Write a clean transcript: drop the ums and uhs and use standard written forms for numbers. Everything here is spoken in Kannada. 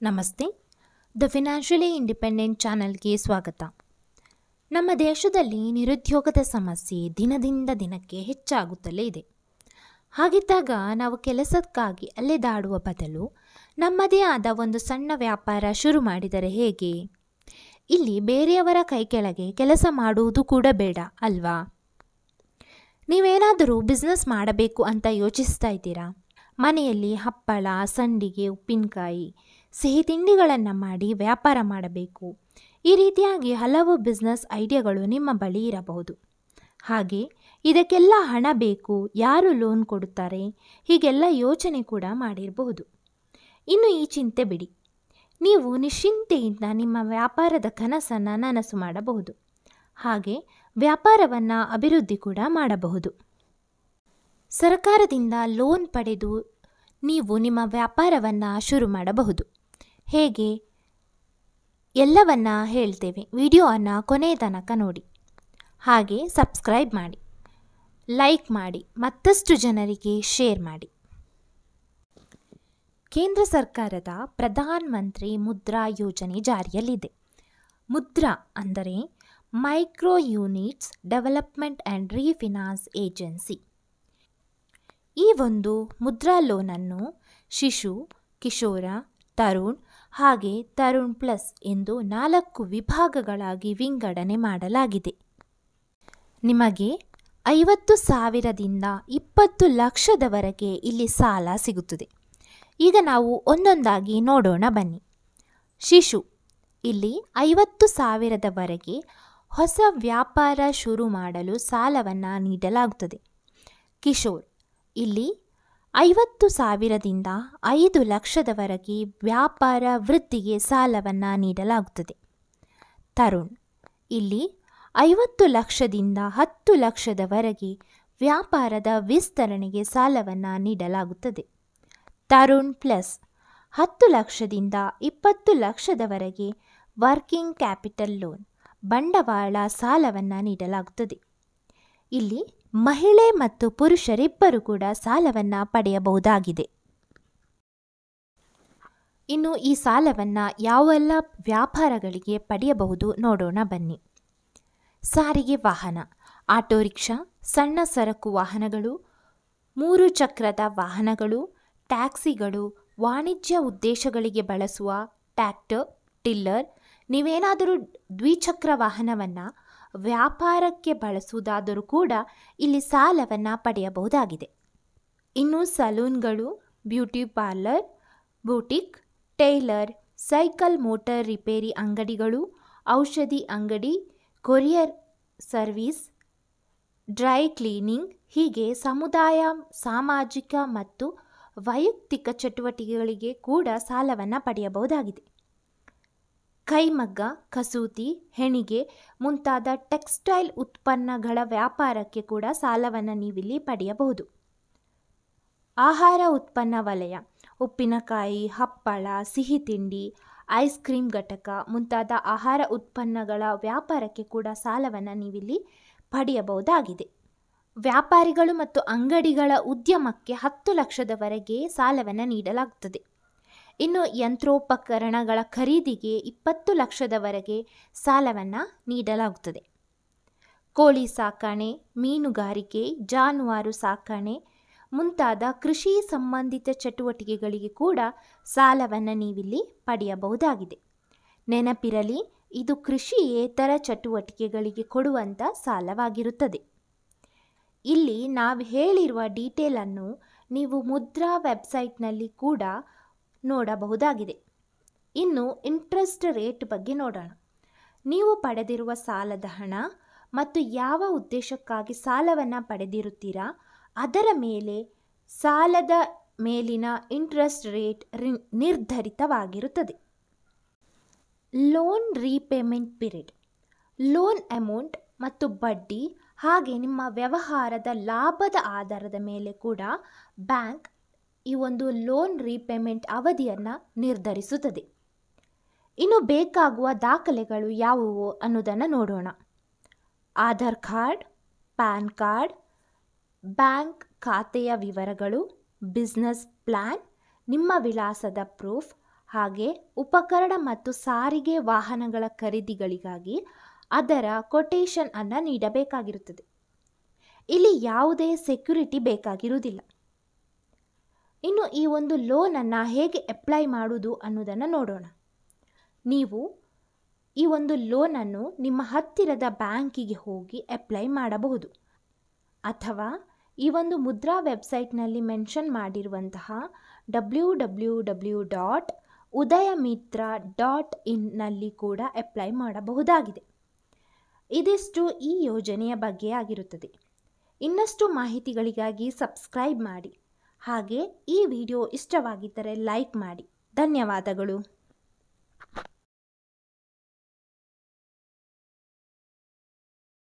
ನಮಸ್ತೆ. ದ ಫಿನಾನ್ಷಿಯಲಿ ಇಂಡಿಪೆಂಡೆಂಟ್ ಚಾನಲ್ಗೆ ಸ್ವಾಗತ. ನಮ್ಮ ದೇಶದಲ್ಲಿ ನಿರುದ್ಯೋಗದ ಸಮಸ್ಯೆ ದಿನದಿಂದ ದಿನಕ್ಕೆ ಹೆಚ್ಚಾಗುತ್ತಲೇ ಇದೆ. ಹಾಗಿದ್ದಾಗ ನಾವು ಕೆಲಸಕ್ಕಾಗಿ ಅಲೆದಾಡುವ ಬದಲು ನಮ್ಮದೇ ಆದ ಒಂದು ಸಣ್ಣ ವ್ಯಾಪಾರ ಶುರು ಮಾಡಿದರೆ ಹೇಗೆ? ಇಲ್ಲಿ ಬೇರೆಯವರ ಕೈ ಕೆಳಗೆ ಕೆಲಸ ಮಾಡುವುದು ಕೂಡ ಬೇಡ ಅಲ್ವಾ? ನೀವೇನಾದರೂ ಬಿಸ್ನೆಸ್ ಮಾಡಬೇಕು ಅಂತ ಯೋಚಿಸ್ತಾ ಇದ್ದೀರಾ? ಮನೆಯಲ್ಲಿ ಹಪ್ಪಳ, ಸಂಡಿಗೆ, ಉಪ್ಪಿನಕಾಯಿ, ಸಿಹಿ ತಿಂಡಿಗಳನ್ನು ಮಾಡಿ ವ್ಯಾಪಾರ ಮಾಡಬೇಕು. ಈ ರೀತಿಯಾಗಿ ಹಲವು ಬಿಸ್ನೆಸ್ ಐಡಿಯಾಗಳು ನಿಮ್ಮ ಬಳಿ ಇರಬಹುದು. ಹಾಗೆ ಇದಕ್ಕೆಲ್ಲ ಹಣ ಬೇಕು, ಯಾರು ಲೋನ್ ಕೊಡುತ್ತಾರೆ, ಹೀಗೆಲ್ಲ ಯೋಚನೆ ಕೂಡ ಮಾಡಿರಬಹುದು. ಇನ್ನು ಈ ಚಿಂತೆ ಬಿಡಿ, ನೀವು ನಿಶ್ಚಿಂತೆಯಿಂದ ನಿಮ್ಮ ವ್ಯಾಪಾರದ ಕನಸನ್ನು ನನಸು ಮಾಡಬಹುದು. ಹಾಗೆ ವ್ಯಾಪಾರವನ್ನು ಅಭಿವೃದ್ಧಿ ಕೂಡ ಮಾಡಬಹುದು. ಸರ್ಕಾರದಿಂದ ಲೋನ್ ಪಡೆದು ನೀವು ನಿಮ್ಮ ವ್ಯಾಪಾರವನ್ನು ಶುರು ಮಾಡಬಹುದು. ಹೇಗೆ ಎಲ್ಲವನ್ನ ಹೇಳ್ತೇವೆ. ವಿಡಿಯೋವನ್ನು ಕೊನೆಯ ತನಕ ನೋಡಿ. ಹಾಗೆ ಸಬ್ಸ್ಕ್ರೈಬ್ ಮಾಡಿ, ಲೈಕ್ ಮಾಡಿ, ಮತ್ತಷ್ಟು ಜನರಿಗೆ ಶೇರ್ ಮಾಡಿ. ಕೇಂದ್ರ ಸರ್ಕಾರದ ಪ್ರಧಾನ ಮಂತ್ರಿ ಮುದ್ರಾ ಯೋಜನೆ ಜಾರಿಯಲ್ಲಿದೆ. ಮುದ್ರಾ ಅಂದರೆ micro units development and refinance agency. ಈ ಒಂದು ಮುದ್ರಾ ಲೋನನ್ನು ಶಿಶು, ಕಿಶೋರ, ತರುಣ್ ಹಾಗೆ ತರುಣ್ ಪ್ಲಸ್ ಎಂದು 4 ವಿಭಾಗಗಳಾಗಿ ವಿಂಗಡಣೆ ಮಾಡಲಾಗಿದೆ. ನಿಮಗೆ 50,000ದಿಂದ 20 ಲಕ್ಷದವರೆಗೆ ಇಲ್ಲಿ ಸಾಲ ಸಿಗುತ್ತದೆ. ಈಗ ನಾವು ಒಂದೊಂದಾಗಿ ನೋಡೋಣ ಬನ್ನಿ. ಶಿಶು, ಇಲ್ಲಿ 50,000ದವರೆಗೆ ಹೊಸ ವ್ಯಾಪಾರ ಶುರು ಮಾಡಲು ಸಾಲವನ್ನು ನೀಡಲಾಗುತ್ತದೆ. ಕಿಶೋರ್, ಇಲ್ಲಿ 50,000ದಿಂದ 5 ಲಕ್ಷದವರೆಗೆ ವ್ಯಾಪಾರ ವೃದ್ಧಿಗೆ ಸಾಲವನ್ನು ನೀಡಲಾಗುತ್ತದೆ. ತರುಣ್, ಇಲ್ಲಿ 50 ಲಕ್ಷದಿಂದ 10 ಲಕ್ಷದವರೆಗೆ ವ್ಯಾಪಾರದ ವಿಸ್ತರಣೆಗೆ ಸಾಲವನ್ನು ನೀಡಲಾಗುತ್ತದೆ. ತರುಣ್ ಪ್ಲಸ್ 10 ಲಕ್ಷದಿಂದ 20 ಲಕ್ಷದವರೆಗೆ ವರ್ಕಿಂಗ್ ಕ್ಯಾಪಿಟಲ್ ಲೋನ್ ಬಂಡವಾಳ ಸಾಲವನ್ನು ನೀಡಲಾಗುತ್ತದೆ. ಇಲ್ಲಿ ಮಹಿಳೆ ಮತ್ತು ಪುರುಷರಿಬ್ಬರು ಕೂಡ ಸಾಲವನ್ನು ಪಡೆಯಬಹುದಾಗಿದೆ. ಇನ್ನು ಈ ಸಾಲವನ್ನು ಯಾವೆಲ್ಲ ವ್ಯಾಪಾರಗಳಿಗೆ ಪಡೆಯಬಹುದು ನೋಡೋಣ ಬನ್ನಿ. ಸಾರಿಗೆ ವಾಹನ, ಆಟೋ ರಿಕ್ಷಾ, ಸಣ್ಣ ಸರಕು ವಾಹನಗಳು, 3 ಚಕ್ರದ ವಾಹನಗಳು, ಟ್ಯಾಕ್ಸಿಗಳು, ವಾಣಿಜ್ಯ ಉದ್ದೇಶಗಳಿಗೆ ಬಳಸುವ ಟ್ರ್ಯಾಕ್ಟರ್, ಟಿಲ್ಲರ್. ನೀವೇನಾದರೂ ದ್ವಿಚಕ್ರ ವಾಹನವನ್ನು ವ್ಯಾಪಾರಕ್ಕೆ ಬಳಸುವುದಾದರೂ ಕೂಡ ಇಲ್ಲಿ ಸಾಲವನ್ನು ಪಡೆಯಬಹುದಾಗಿದೆ. ಇನ್ನು ಸಲೂನ್ಗಳು, beauty parlour, boutique, tailor, cycle motor repair ಅಂಗಡಿಗಳು, ಔಷಧಿ ಅಂಗಡಿ, ಕೊರಿಯರ್ ಸರ್ವಿಸ್, ಡ್ರೈ ಕ್ಲೀನಿಂಗ್, ಹೀಗೆ ಸಮುದಾಯ, ಸಾಮಾಜಿಕ ಮತ್ತು ವೈಯಕ್ತಿಕ ಚಟುವಟಿಕೆಗಳಿಗೆ ಕೂಡ ಸಾಲವನ್ನು ಪಡೆಯಬಹುದಾಗಿದೆ. ಕೈಮಗ್ಗ, ಕಸೂತಿ, ಹೆಣಿಗೆ ಮುಂತಾದ ಟೆಕ್ಸ್ಟೈಲ್ ಉತ್ಪನ್ನಗಳ ವ್ಯಾಪಾರಕ್ಕೆ ಕೂಡ ಸಾಲವನ್ನು ನೀವಿಲ್ಲಿ ಪಡೆಯಬಹುದು. ಆಹಾರ ಉತ್ಪನ್ನ ವಲಯ, ಉಪ್ಪಿನಕಾಯಿ, ಹಪ್ಪಳ, ಸಿಹಿ ತಿಂಡಿ, ಐಸ್ ಕ್ರೀಮ್ ಘಟಕ ಮುಂತಾದ ಆಹಾರ ಉತ್ಪನ್ನಗಳ ವ್ಯಾಪಾರಕ್ಕೆ ಕೂಡ ಸಾಲವನ್ನು ನೀವಿಲ್ಲಿ ಪಡೆಯಬಹುದಾಗಿದೆ. ವ್ಯಾಪಾರಿಗಳು ಮತ್ತು ಅಂಗಡಿಗಳ ಉದ್ಯಮಕ್ಕೆ 10 ಲಕ್ಷದವರೆಗೆ ಸಾಲವನ್ನು ನೀಡಲಾಗುತ್ತದೆ. ಇನ್ನು ಯಂತ್ರೋಪಕರಣಗಳ ಖರೀದಿಗೆ 20 ಲಕ್ಷದವರೆಗೆ ಸಾಲವನ್ನು ನೀಡಲಾಗುತ್ತದೆ. ಕೋಳಿ ಸಾಕಣೆ, ಮೀನುಗಾರಿಕೆ, ಜಾನುವಾರು ಸಾಕಣೆ ಮುಂತಾದ ಕೃಷಿ ಸಂಬಂಧಿತ ಚಟುವಟಿಕೆಗಳಿಗೆ ಕೂಡ ಸಾಲವನ್ನು ನೀವಿಲ್ಲಿ ಪಡೆಯಬಹುದಾಗಿದೆ. ನೆನಪಿರಲಿ, ಇದು ಕೃಷಿಯೇತರ ಚಟುವಟಿಕೆಗಳಿಗೆ ಕೊಡುವಂಥ ಸಾಲವಾಗಿರುತ್ತದೆ. ಇಲ್ಲಿ ನಾವು ಹೇಳಿರುವ ಡೀಟೇಲನ್ನು ನೀವು ಮುದ್ರಾ ವೆಬ್ಸೈಟ್ನಲ್ಲಿ ಕೂಡ ನೋಡಬಹುದಾಗಿದೆ. ಇನ್ನು ಇಂಟ್ರೆಸ್ಟ್ ರೇಟ್ ಬಗ್ಗೆ ನೋಡೋಣ. ನೀವು ಪಡೆದಿರುವ ಸಾಲದ ಹಣ ಮತ್ತು ಯಾವ ಉದ್ದೇಶಕ್ಕಾಗಿ ಸಾಲವನ್ನು ಪಡೆದಿರುತ್ತೀರಾ ಅದರ ಮೇಲೆ ಸಾಲದ ಮೇಲಿನ ಇಂಟ್ರೆಸ್ಟ್ ರೇಟ್ ನಿರ್ಧರಿತವಾಗಿರುತ್ತದೆ. Loan repayment period, loan amount ಮತ್ತು ಬಡ್ಡಿ ಹಾಗೆ ನಿಮ್ಮ ವ್ಯವಹಾರದ ಲಾಭದ ಆಧಾರದ ಮೇಲೆ ಕೂಡ ಬ್ಯಾಂಕ್ ಈ ಒಂದು ಲೋನ್ ರೀಪೇಮೆಂಟ್ ಅವಧಿಯನ್ನು ನಿರ್ಧರಿಸುತ್ತದೆ. ಇನ್ನು ಬೇಕಾಗುವ ದಾಖಲೆಗಳು ಯಾವುವು ಅನ್ನೋದನ್ನು ನೋಡೋಣ. Aadhaar card, PAN card, bank ಖಾತೆಯ ವಿವರಗಳು, ಬಿಸ್ನೆಸ್ ಪ್ಲ್ಯಾನ್, ನಿಮ್ಮ ವಿಳಾಸದ ಪ್ರೂಫ್ ಹಾಗೆ ಉಪಕರಣ ಮತ್ತು ಸಾರಿಗೆ ವಾಹನಗಳ ಖರೀದಿಗಳಿಗಾಗಿ ಅದರ ಕೊಟೇಶನ್ ಅನ್ನು ನೀಡಬೇಕಾಗಿರುತ್ತದೆ. ಇಲ್ಲಿ ಯಾವುದೇ ಸೆಕ್ಯುರಿಟಿ ಬೇಕಾಗಿರುವುದಿಲ್ಲ. ಇನ್ನು ಈ ಒಂದು ಲೋನನ್ನು ಹೇಗೆ ಅಪ್ಲೈ ಮಾಡುವುದು ಅನ್ನೋದನ್ನು ನೋಡೋಣ. ನೀವು ಈ ಒಂದು ಲೋನನ್ನು ನಿಮ್ಮ ಹತ್ತಿರದ ಬ್ಯಾಂಕಿಗೆ ಹೋಗಿ ಅಪ್ಲೈ ಮಾಡಬಹುದು, ಅಥವಾ ಈ ಒಂದು ಮುದ್ರಾ ವೆಬ್ಸೈಟ್ನಲ್ಲಿ ಮೆನ್ಷನ್ ಮಾಡಿರುವಂತಹ www.udayamitra.in ನಲ್ಲಿ ಕೂಡ ಅಪ್ಲೈ ಮಾಡಬಹುದಾಗಿದೆ. ಇದಿಷ್ಟು ಈ ಯೋಜನೆಯ ಬಗ್ಗೆ ಆಗಿರುತ್ತದೆ. ಇನ್ನಷ್ಟು ಮಾಹಿತಿಗಳಿಗಾಗಿ ಸಬ್ಸ್ಕ್ರೈಬ್ ಮಾಡಿ. ಹಾಗೆ ಈ ವಿಡಿಯೋ ಇಷ್ಟವಾಗಿದ್ದರೆ ಲೈಕ್ ಮಾಡಿ. ಧನ್ಯವಾದಗಳು.